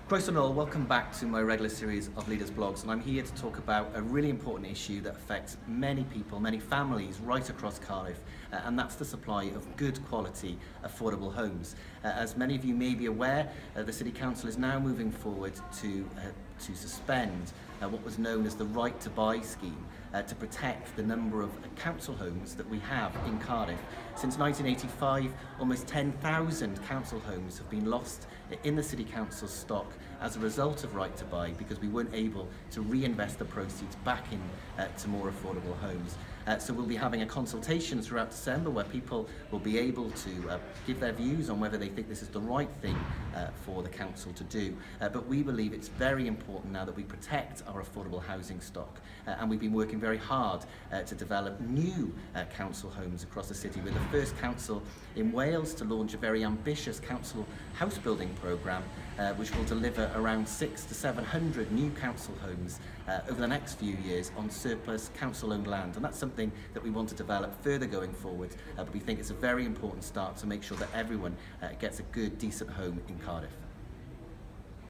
Croeso nôl, welcome back to my regular series of Leaders Blogs, and I'm here to talk about a really important issue that affects many people, many families right across Cardiff, and that's the supply of good quality, affordable homes. As many of you may be aware, the City Council is now moving forward to suspend what was known as the Right to Buy scheme to protect the number of council homes that we have in Cardiff. Since 1985, almost 10,000 council homes have been lost in the City Council's stock as a result of Right to Buy because we weren't able to reinvest the proceeds back in to more affordable homes. So we'll be having a consultation throughout December where people will be able to give their views on whether they think this is the right thing for the council to do. But we believe it's very important now that we protect our affordable housing stock, and we've been working very hard to develop new council homes across the city. We're the first council in Wales to launch a very ambitious council house building programme which will deliver around 600 to 700 new council homes over the next few years on surplus council-owned land, and that's something that we want to develop further going forward, but we think it's a very important start to make sure that everyone gets a good, decent home in Cardiff.